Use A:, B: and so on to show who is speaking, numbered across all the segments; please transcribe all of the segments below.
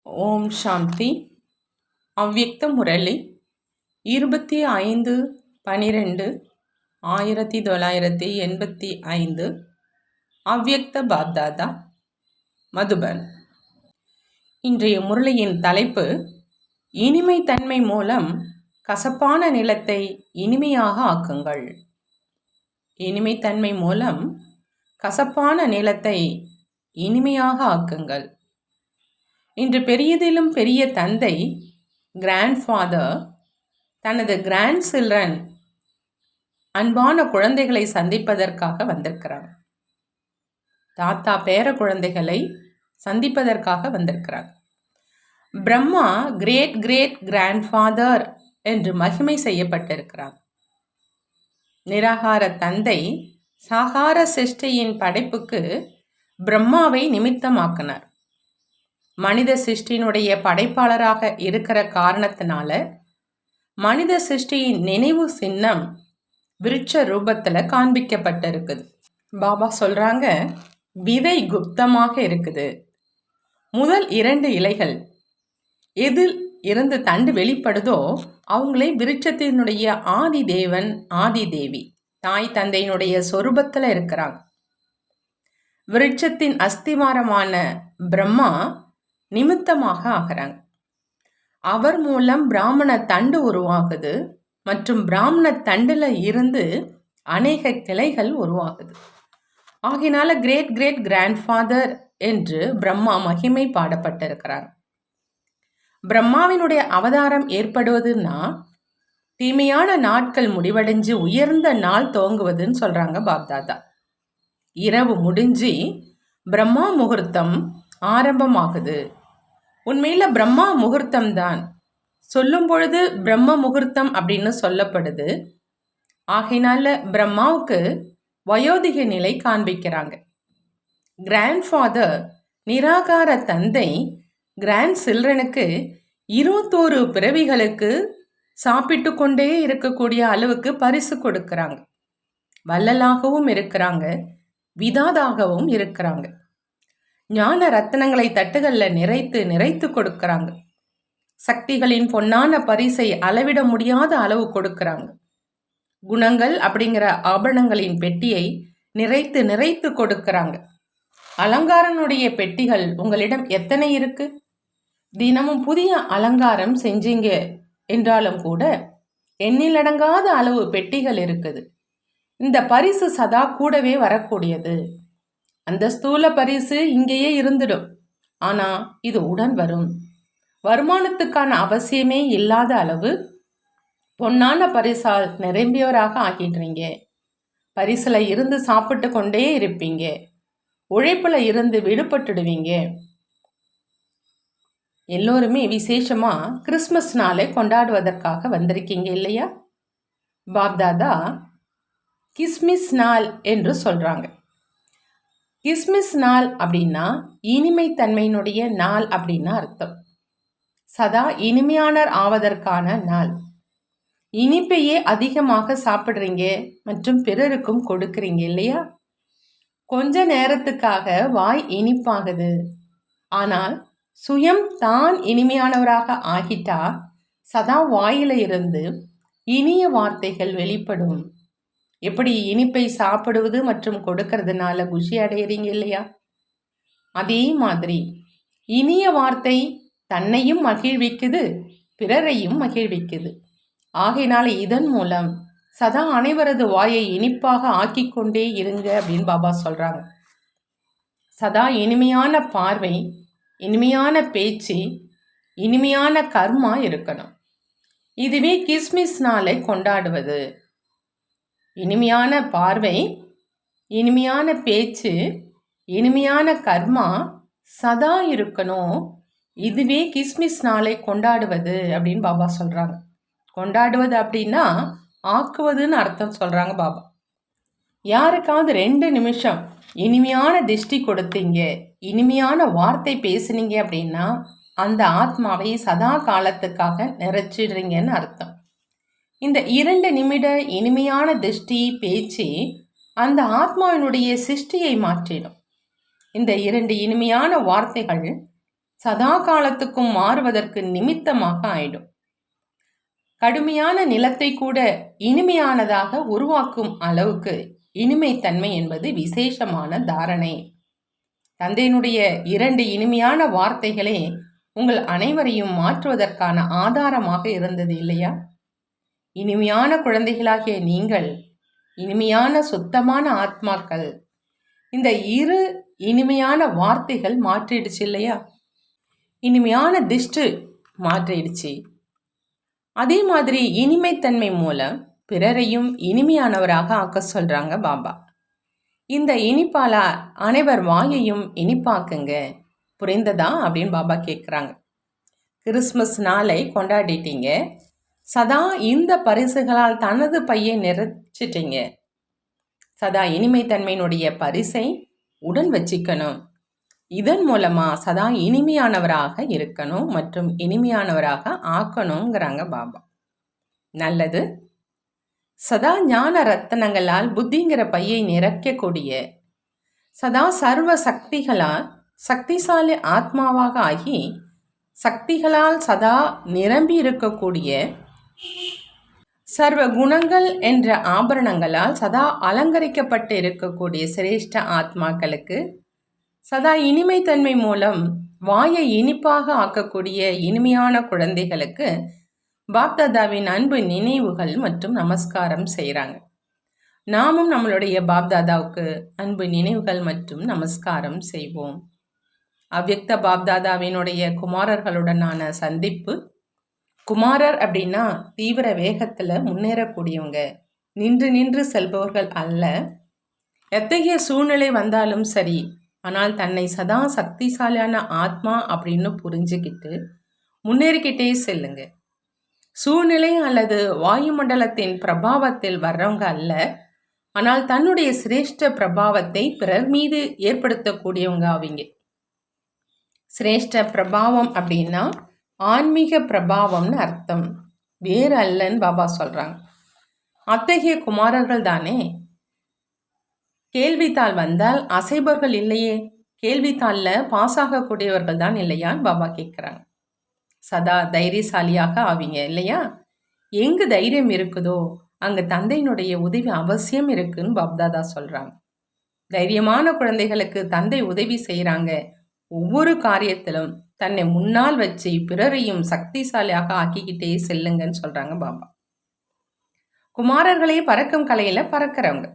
A: ஓம் சாந்தி. அவ்யக்த முரளி 25/12/1985. அவ்யக்த பாப்தாதா, மதுபன். இன்றைய முரளியின் தலைப்பு, இனிமை தன்மை மூலம் கசப்பான நிலத்தை இனிமையாக ஆக்குங்கள். இனிமை தன்மை மூலம் கசப்பான நிலத்தை இனிமையாக ஆக்குங்கள். இன்று பெரியதிலும் பெரிய தந்தை, கிராண்ட்ஃபாதர், தனது கிராண்ட் சில்ட்ரன், அன்பான குழந்தைகளை சந்திப்பதற்காக வந்திருக்கிறார். தாத்தா பேர குழந்தைகளை சந்திப்பதற்காக வந்திருக்கிறார். பிரம்மா கிரேட் கிரேட் கிராண்ட்ஃபாதர் என்று மகிமை செய்யப்பட்டிருக்கிறார். நிராகார தந்தை சாகார சிருஷ்டியின் படைப்புக்கு பிரம்மாவை நிமித்தமாக்கினார். மனித சிருஷ்டியினுடைய படைப்பாளராக இருக்கிற காரணத்தினால மனித சிருஷ்டியின் நினைவு சின்னம் விருட்ச ரூபத்தில் காண்பிக்கப்பட்டிருக்குது. பாபா சொல்றாங்க, விதை குப்தமாக இருக்குது. முதல் 2 இலைகள் எதில் இருந்து தண்டு வெளிப்படுதோ அவங்களே விருட்சத்தினுடைய ஆதி தேவன், ஆதி தேவி, தாய் தந்தையினுடைய சொரூபத்தில் இருக்கிறாங்க. விருட்சத்தின் அஸ்திவாரமான பிரம்மா நிமித்தமாக ஆகிறாங்க. அவர் மூலம் பிராமண தண்டு உருவாகுது மற்றும் பிராமண தண்டுல இருந்து அநேக கிளைகள் உருவாகுது. ஆகினால கிரேட் கிரேட் கிராண்ட்ஃபாதர் என்று பிரம்மா மகிமை பாடப்பட்டிருக்கிறார். பிரம்மாவினுடைய அவதாரம் ஏற்படுவதுன்னா தீமையான நாட்கள் முடிவடைஞ்சு உயர்ந்த நாள் துவங்குவதுன்னு சொல்றாங்க பாப்தாதா. இரவு முடிஞ்சு பிரம்மா முகூர்த்தம் ஆரம்பமாகுது. உண்மையில பிரம்மா முகூர்த்தம் தான். சொல்லும் பொழுது பிரம்ம முகூர்த்தம் அப்படின்னு சொல்லப்படுது. ஆகையினால பிரம்மாவுக்கு வயோதிக நிலை காண்பிக்கிறாங்க. கிராண்ட்ஃபாதர் நிராகார தந்தை கிராண்ட் சில்ட்ரனுக்கு 21 பிறவிகளுக்கு சாப்பிட்டு கொண்டே இருக்கக்கூடிய அளவுக்கு பரிசு கொடுக்கிறாங்க. வள்ளலாகவும் இருக்கிறாங்க, விதாதாகவும் இருக்கிறாங்க. ஞான ரத்தினங்களை தட்டுகள்ல நிறைத்து கொடுக்கறாங்க. சக்திகளின் பொன்னான பரிசை அளவிட முடியாத அளவு கொடுக்கறாங்க. குணங்கள் அப்படிங்கிற ஆபரணங்களின் பெட்டியை நிறைத்து கொடுக்கறாங்க. அலங்காரனுடைய பெட்டிகள் உங்களிடம் எத்தனை இருக்கு? தினமும் புதிய அலங்காரம் செஞ்சீங்க என்றாலும் கூட எண்ணிலடங்காத அளவு பெட்டிகள் இருக்குது. இந்த பரிசு சதா கூடவே வரக்கூடியது. அந்த ஸ்தூல பரிசு இங்கேயே இருந்துடும். ஆனா இது உடன் வரும். வருமானத்துக்கான அவசியமே இல்லாத அளவு பொன்னான பரிசால் நிரம்பியவராக ஆகிடுறீங்க. பரிசுல இருந்து சாப்பிட்டு கொண்டே இருப்பீங்க. உழைப்புல இருந்து விடுபட்டுடுவீங்க. எல்லோருமே விசேஷமா கிறிஸ்மஸ் நாளை கொண்டாடுவதற்காக வந்திருக்கீங்க இல்லையா? பாப்தாதா கிஸ்மிஸ் நாள் என்று சொல்றாங்க. கிஸ்மிஸ் நாள் அப்படின்னா இனிமை தன்மையினுடைய நாள் அப்படின்னு அர்த்தம். சதா இனிமையானர் ஆவதற்கான நாள். இனிப்பையே அதிகமாக சாப்பிட்றீங்க மற்றும் பிறருக்கும் கொடுக்குறீங்க இல்லையா? கொஞ்ச நேரத்துக்காக வாய் இனிப்பாகுது. ஆனால் சுயம் தான் இனிமையானவராக ஆகிட்டா சதா வாயில இருந்து இனிய வார்த்தைகள் வெளிப்படும். எப்படி இனிப்பை சாப்பிடுவது மற்றும் கொடுக்கறதுனால குஷி அடையிறீங்க இல்லையா? அதே மாதிரி இனிய வார்த்தை தன்னையும் மகிழ்விக்குது, பிறரையும் மகிழ்விக்குது. ஆகையினால இதன் மூலம் சதா அனைவரது வாயை இனிப்பாக ஆக்கிக்கொண்டே இருங்க அப்படின்னு பாபா சொல்றாங்க. சதா இனிமையான பார்வை, இனிமையான பேச்சு, இனிமையான கர்மா இருக்கணும். இதுவே கிஸ்மிஸ் நாளை கொண்டாடுவது. இனிமையான பார்வை, இனிமையான பேச்சு, இனிமையான கர்மா சதா இருக்கணும். இதுவே கிஸ்மிஸ் நாளை கொண்டாடுவது அப்படின்னு பாபா சொல்றாங்க. கொண்டாடுவது அப்படின்னா ஆக்குவதுன்னு அர்த்தம் சொல்றாங்க பாபா. யாருக்காவது 2 நிமிஷம் இனிமையான திருஷ்டி கொடுத்தீங்க, இனிமையான வார்த்தை பேசுனீங்க அப்படின்னா அந்த ஆத்மாவை சதா காலத்துக்காக நிறைச்சிடுறீங்கன்னு அர்த்தம். இந்த 2 நிமிட இனிமையான திருஷ்டி பேச்சு அந்த ஆத்மாவினுடைய சிருஷ்டியை மாற்றிடும். இந்த 2 இனிமையான வார்த்தைகள் சதா காலத்துக்கும் மாறுவதற்கு நிமித்தமாக ஆயிடும். கடுமையான நிலத்தை கூட இனிமையானதாக உருவாக்கும் அளவுக்கு இனிமைத்தன்மை என்பது விசேஷமான தாரணை. தந்தையினுடைய 2 இனிமையான வார்த்தைகளே உங்கள் அனைவரையும் மாற்றுவதற்கான ஆதாரமாக இருந்தது இல்லையா? இனிமையான குழந்தைகளாகிய நீங்கள் இனிமையான சுத்தமான ஆத்மாக்கள். இந்த 2 இனிமையான வார்த்தைகள் மாற்றிடுச்சு இல்லையா? இனிமையான திஷ்டு மாற்றிடுச்சு. அதே மாதிரி இனிமைத்தன்மை மூலம் பிறரையும் இனிமையானவராக ஆக்க சொல்றாங்க பாபா. இந்த இனிப்பால அனைவர் வாயையும் இனிப்பாக்குங்க, புரிந்ததா அப்படின்னு பாபா கேட்குறாங்க. கிறிஸ்மஸ் நாளை கொண்டாடிட்டீங்க, சதா இந்த பரிசுகளால் தனது பையை நிறைச்சிட்டீங்க. சதா இனிமைத்தன்மையினுடைய பரிசை உடன் வச்சிக்கணும். இதன் மூலமா சதா இனிமையானவராக இருக்கணும் மற்றும் இனிமையானவராக ஆக்கணுங்கிறாங்க பாபா. நல்லது. சதா ஞான ரத்தனங்களால் புத்திங்கிற பையை நிறைக்கக்கூடிய, சதா சர்வ சக்திகளால் சக்திசாலி ஆத்மாவாக ஆகி சக்திகளால் சதா நிரம்பி இருக்கக்கூடிய, சர்வ குணங்கள் என்ற ஆபரணங்களால் சதா அலங்கரிக்கப்பட்டு இருக்கக்கூடிய சிரேஷ்ட ஆத்மாக்களுக்கு சதா இனிமைத்தன்மை மூலம் வாயை இனிப்பாக ஆக்கக்கூடிய இனிமையான குழந்தைகளுக்கு பாப்தாதாவின் அன்பு நினைவுகள் மற்றும் நமஸ்காரம் செய்கிறாங்க. நாமும் நம்மளுடைய பாப்தாதாவுக்கு அன்பு நினைவுகள் மற்றும் நமஸ்காரம் செய்வோம். அவ்யக்த பாப்தாதாவினுடைய குமாரர்களுடனான சந்திப்பு. குமாரர் அப்படின்னா தீவிர வேகத்தில் முன்னேறக்கூடியவங்க, நின்று நின்று செல்பவர்கள் அல்ல. எத்தகைய சூழ்நிலை வந்தாலும் சரி, ஆனால் தன்னை சதா சக்திசாலியான ஆத்மா அப்படின்னு புரிஞ்சுக்கிட்டு முன்னேறிக்கிட்டே செல்லுங்க. சூழ்நிலை அல்லது வாயுமண்டலத்தின் பிரபாவத்தில் வர்றவங்க அல்ல, ஆனால் தன்னுடைய சிரேஷ்ட பிரபாவத்தை பிறர் மீது ஏற்படுத்தக்கூடியவங்க ஆவீங்க. சிரேஷ்ட பிரபாவம் அப்படின்னா ஆன்மீக பிரபாவம்னு அர்த்தம், வேறு அல்லன்னு பாபா சொல்றாங்க. அத்தகைய குமாரர்கள் தானே. கேள்வித்தாள் வந்தால் அசைபவர்கள் இல்லையே, கேள்வித்தாளில் பாஸ் ஆகக்கூடியவர்கள் தான் இல்லையான்னு பாபா கேட்குறாங்க. சதா தைரியசாலியாக ஆவீங்க இல்லையா? எங்கு தைரியம் இருக்குதோ அங்கே தந்தையினுடைய உதவி அவசியம் இருக்குன்னு பாப்தாதா சொல்கிறாங்க. தைரியமான குழந்தைகளுக்கு தந்தை உதவி செய்கிறாங்க. ஒவ்வொரு காரியத்திலும் தன்னை முன்னால் வச்சு பிறரையும் சக்திசாலியாக ஆக்கிக்கிட்டே செல்லுங்கன்னு சொல்கிறாங்க பாபா. குமாரர்களே பறக்கும் கலையில் பறக்கிறவங்க.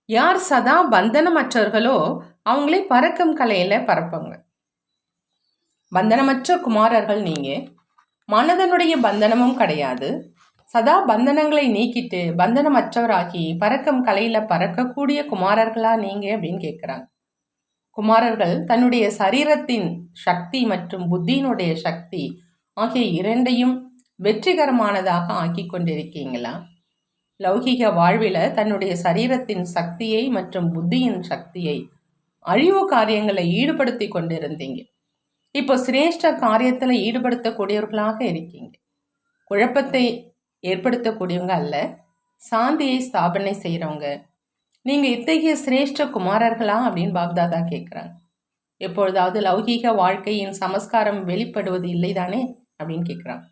A: யார் சதா பந்தனமற்றவர்களோ அவங்களே பறக்கும் கலையில் பறப்பவங்க. பந்தனமற்ற குமாரர்கள் நீங்கள். மனதனுடைய பந்தனமும் கிடையாது. சதா பந்தனங்களை நீக்கிட்டு பந்தனமற்றவராகி பறக்கும் கலையில் பறக்கக்கூடிய குமாரர்களா நீங்கள் அப்படின்னு கேட்குறாங்க. குமாரர்கள் தன்னுடைய சரீரத்தின் சக்தி மற்றும் புத்தியினுடைய சக்தி ஆகிய 2ஐயும் வெற்றிகரமானதாக ஆக்கி கொண்டிருக்கீங்களா? லௌகிக வாழ்வில் தன்னுடைய சரீரத்தின் சக்தியை மற்றும் புத்தியின் சக்தியை அழிவு காரியங்களை ஈடுபடுத்தி கொண்டிருந்தீங்க. இப்போ சிரேஷ்ட காரியத்தில் ஈடுபடுத்தக்கூடியவர்களாக இருக்கீங்க. குழப்பத்தை ஏற்படுத்தக்கூடியவங்க அல்ல, சாந்தியை ஸ்தாபனை செய்கிறவங்க. நீங்கள் இத்தகைய சிரேஷ்ட குமாரர்களா அப்படின்னு பாப்தாதா கேட்குறாங்க. எப்பொழுதாவது லௌகீக வாழ்க்கையின் சமஸ்காரம் வெளிப்படுவது இல்லை தானே அப்படின்னு கேட்குறாங்க.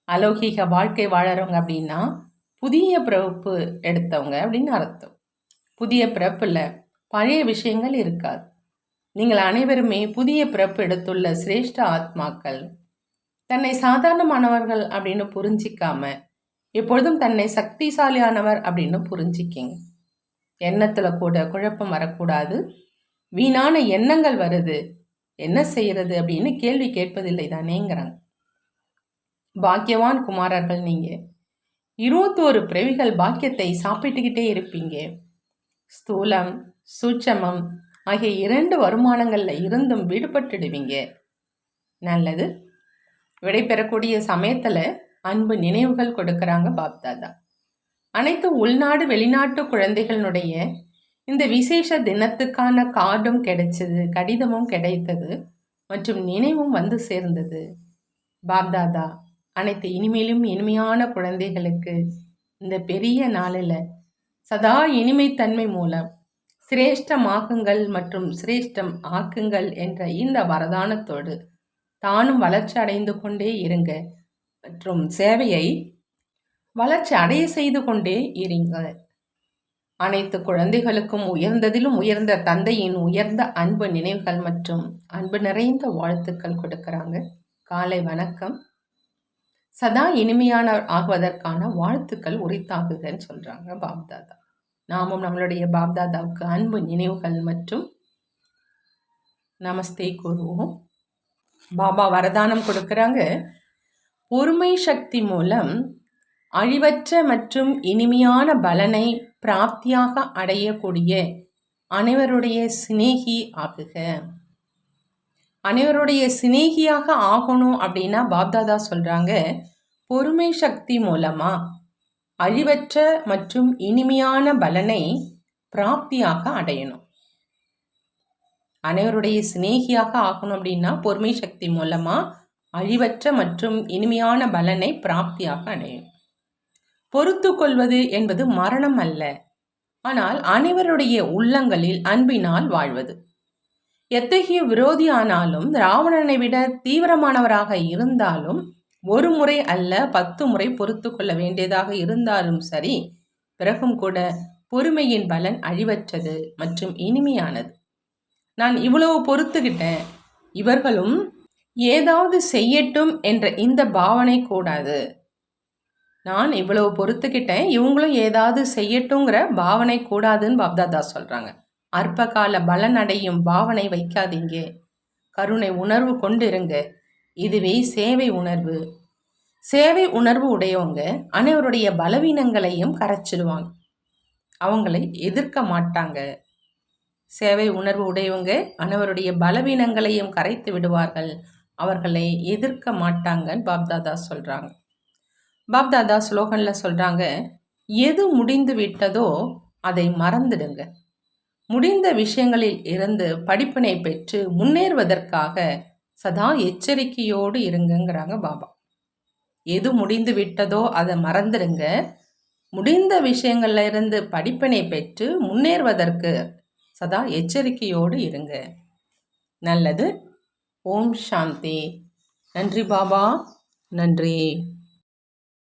A: அலௌகீக வாழ்க்கை வாழறவங்க அப்படின்னா புதிய பிறப்பு எடுத்தவங்க அப்படின்னு அர்த்தம். புதிய பிறப்பில் பழைய விஷயங்கள் இருக்காது. நீங்கள் அனைவருமே புதிய பிறப்பு எடுத்துள்ள சிரேஷ்ட ஆத்மாக்கள். தன்னை சாதாரணமானவர்கள் அப்படின்னு புரிஞ்சிக்காம எப்பொழுதும் தன்னை சக்திசாலியானவர் அப்படின்னு புரிஞ்சிக்கிங்க. எண்ணத்தில் கூட குழப்பம் வரக்கூடாது. வீணான எண்ணங்கள் வருது, என்ன செய்யறது அப்படின்னு கேள்வி கேட்பதில்லை தானேங்கிறாங்க. பாக்கியவான் குமாரர்கள் நீங்கள். 21 பிறவிகள் பாக்கியத்தை சாப்பிட்டுக்கிட்டே இருப்பீங்க. ஸ்தூலம் சூட்சமம் ஆகிய 2 வருமானங்களில் இருந்தும் விடுபட்டுடுவீங்க. நல்லது. விடைபெறக்கூடிய சமயத்தில் அன்பு நினைவுகள் கொடுக்குறாங்க பாப்தாதா. அனைத்து உள்நாடு வெளிநாட்டு குழந்தைகளுடைய இந்த விசேஷ தினத்துக்கான கார்டும் கிடைச்சது, கடிதமும் கிடைத்தது மற்றும் நினைவும் வந்து சேர்ந்தது. பாப்தாதா அனைத்து இனிமேலும் இனிமையான குழந்தைகளுக்கு இந்த பெரிய நாளில் சதா இனிமைத்தன்மை மூலம் சிரேஷ்டமாக்குங்கள் மற்றும் சிரேஷ்டம் ஆக்குங்கள் என்ற இந்த வரதானத்தோடு தானும் வளர்ச்சி அடைந்து கொண்டே இருங்க மற்றும் சேவையை வளர்ச்சி அடைய செய்து கொண்டே இருங்க. அனைத்து குழந்தைகளுக்கும் உயர்ந்ததிலும் உயர்ந்த தந்தையின் உயர்ந்த அன்பு நினைவுகள் மற்றும் அன்பு நிறைந்த வாழ்த்துக்கள் கொடுக்கறாங்க. காலை வணக்கம். சதா இனிமையான ஆகுவதற்கான வாழ்த்துக்கள் உரித்தாகுகன்னு சொல்றாங்க பாப்தாதா. நாமும் நம்மளுடைய பாப்தாதாவுக்கு அன்பு நினைவுகள் மற்றும் நமஸ்தே கூறுவோம். பாபா வரதானம் கொடுக்கறாங்க. பொறுமை சக்தி மூலம் அழிவற்ற மற்றும் இனிமையான பலனை பிராப்தியாக அடையக்கூடிய அனைவருடைய சிநேகி ஆகுக. அனைவருடைய சிநேகியாக ஆகணும் அப்படின்னா பாப்தாதா சொல்றாங்க, பொறுமை சக்தி மூலமா அழிவற்ற மற்றும் இனிமையான பலனை பிராப்தியாக அடையணும். அனைவருடைய சிநேகியாக ஆகணும் அப்படின்னா பொறுமை சக்தி மூலமா அழிவற்ற மற்றும் இனிமையான பலனை பிராப்தியாக அடையணும். பொறுத்து கொள்வது என்பது மரணம் அல்ல, ஆனால் அனைவருடைய உள்ளங்களில் அன்பினால் வாழ்வது. எத்தகைய விரோதியானாலும் ராவணனை விட தீவிரமானவராக இருந்தாலும் ஒரு முறை அல்ல 10 முறை பொறுத்து கொள்ள வேண்டியதாக இருந்தாலும் சரி, பிறகும் கூட பொறுமையின் பலன் அழிவற்றது மற்றும் இனிமையானது. நான் இவ்வளவு பொறுத்துக்கிட்டேன், இவர்களும் ஏதாவது செய்யட்டும் என்ற இந்த பாவனை கூடாது. நான் இவ்வளவு பொறுத்துக்கிட்டேன், இவங்களும் ஏதாவது செய்யட்டுங்கிற பாவனை கூடாதுன்னு பாப்தாதா சொல்றாங்க. அற்பகால பலன் அடையும் பாவனை வைக்காதீங்க. கருணை உணர்வு கொண்டிருங்க. இதுவே சேவை உணர்வு. சேவை உணர்வு உடையவங்க அனைவருடைய பலவீனங்களையும் கரைச்சிடுவாங்க. அவங்களை எதிர்க்க மாட்டாங்க. சேவை உணர்வு உடையவங்க அனைவருடைய பலவீனங்களையும் கரைத்து விடுவார்கள். அவர்களை எதிர்க்க மாட்டாங்கன்னு பாப்தாதா சொல்றாங்க. பாப்தாதா ஸ்லோகன்ல சொல்றாங்க, எது முடிந்து விட்டதோ அதை மறந்துடுங்க. முடிந்த விஷயங்களில் இருந்து படிப்பினை பெற்று முன்னேறுவதற்காக சதா எச்சரிக்கையோடு இருங்கிறாங்க பாபா. எது முடிந்து விட்டதோ அதை மறந்துடுங்க. முடிந்த விஷயங்கள்ல இருந்து படிப்பினை பெற்று முன்னேறுவதற்கு சதா எச்சரிக்கையோடு இருங்க. நல்லது. ஓம் சாந்தி. நன்றி பாபா. நன்றி.